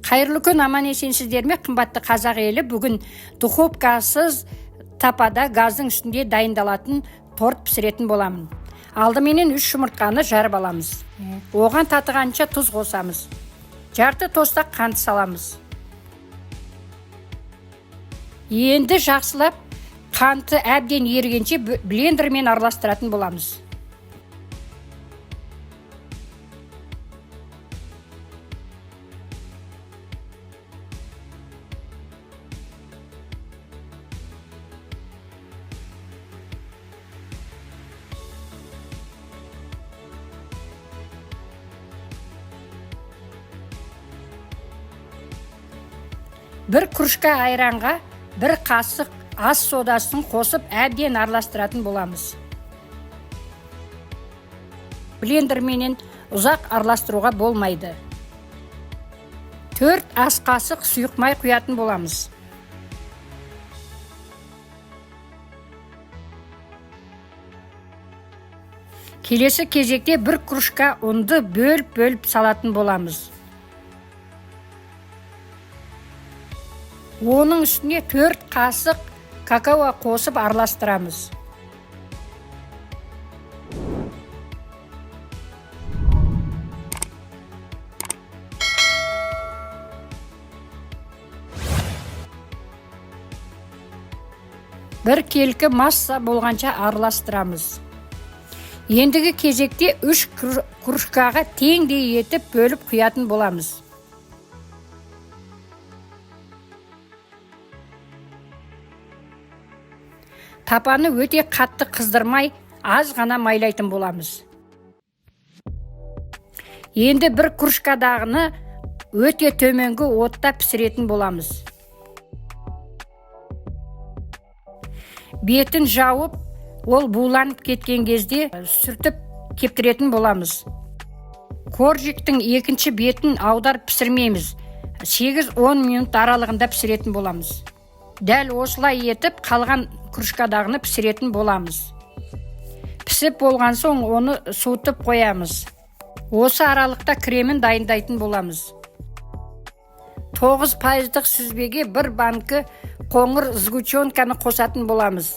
Қайырлы күн, аман есенсіздер ме, қымбатты қазақ елі. Бүгін духовкасыз тапада газдың үстінде дайындалатын торт пісіретін боламын. Алдыменен 3 жұмыртқаны жарып аламыз. Оған татығанша тұз қосамыз. Жарты тостақ қант саламыз. Енді жақсылап қанты әбден ерігенше блендермен араластыратын боламыз. Бір кружка айранға 1 қасық ас содасын қосып әбден араластыратын боламыз. Блендерменен ұзақ араластыруға болмайды. 4 ас қасық сұйық май құятын боламыз. Келесі кезекте 1 кружка ұнды бөліп салатын боламыз. Оның үстіне 4 қасық какао қосып араластырамыз. Бір келкі масса болғанша араластырамыз. Ендігі кезекте 3 кружкаға теңдей етіп бөліп құятын боламыз. Тапаны өте қатты қыздырмай, аз ғана майлайтын боламыз. Енді 1 кружкадағыны өте төменгі отта пісіретін боламыз. Бетін жауып, ол буланып кеткен кезде сүртіп кептіретін боламыз. Коржиктің екінші бетін аударып пісірмейміз. 8-10 минут аралығында пісіретін боламыз. Дәл осылай етіп, қалған кружкадағыны пісіретін боламыз. Пісіп болған соң оны суытып қоямыз. Осы аралықта кремін дайындайтын боламыз. 9% сүзбеге 1 банкі қоңыр сгущенканы қосатын боламыз.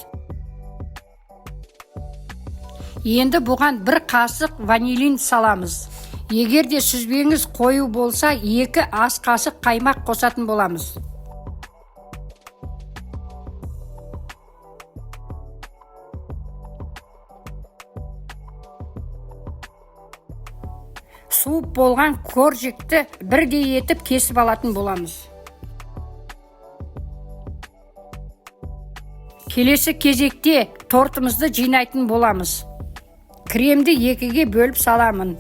Енді бұған 1 қасық ванилин саламыз. Егер де сүзбеңіз қою болса, 2 ас қасық қаймақ қосатын боламыз. Суып болған коржикті бірдей етіп кесіп алатын боламыз. Келесі кезекте тортымызды жинайтын боламыз. Кремді 2-ге бөліп саламын.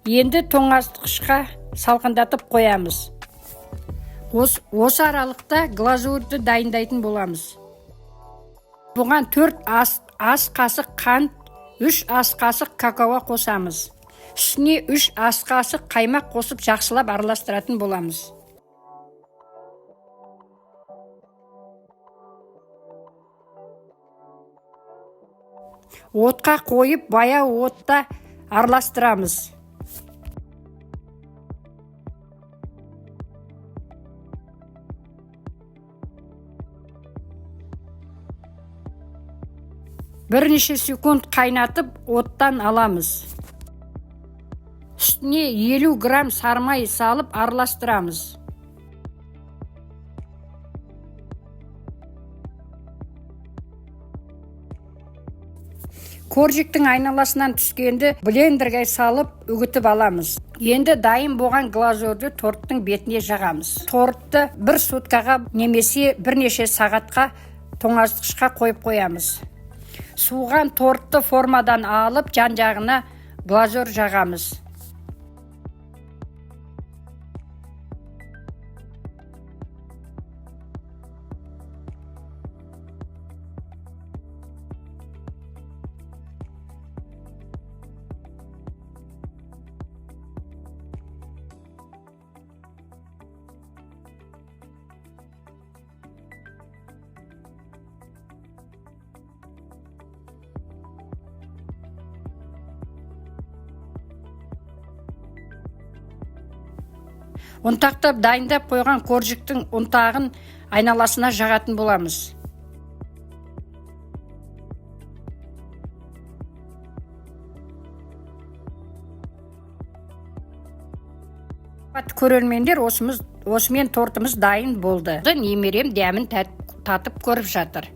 Енді тоңазытқышқа салқындатып қоямыз. Осы аралықта глазурды дайындайтын боламыз. Бұған 4 ас қасық қант, 3 ас қасық какао қосамыз. Үстіне 3 ас қасық қаймақ қосып жақсылап араластыратын боламыз. Отқа қойып, баяу отта араластырамыз. Бірнеше секунд қайнатып, оттан аламыз. Үстіне 50 грамм сармай салып араластырамыз. Коржиктің айналасынан түскенді блендерге салып үгітіп аламыз. Енді дайын болған глазурды торттың бетіне жағамыз. Тортты 1 суткаға немесе бірнеше сағатқа тоңазытқышқа қойып қоямыз. Суған тортты формадан алып, жан-жағына глазур жағамыз. Ұнтақтап дайындап қойған коржиктің ұнтағын айналасына жағатын боламыз. Көрермендер, осымен тортымыз дайын болды. Немерем дәмін татып көріп жатыр.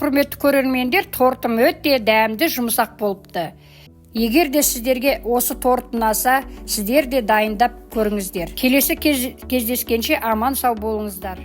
Құрметті көрермендер, тортым өте дәмді, жұмсақ болыпты. Егер де сіздерге осы торт ұнаса, сіздер де дайындап көріңіздер. Келесі кездескенше аман сау болыңыздар.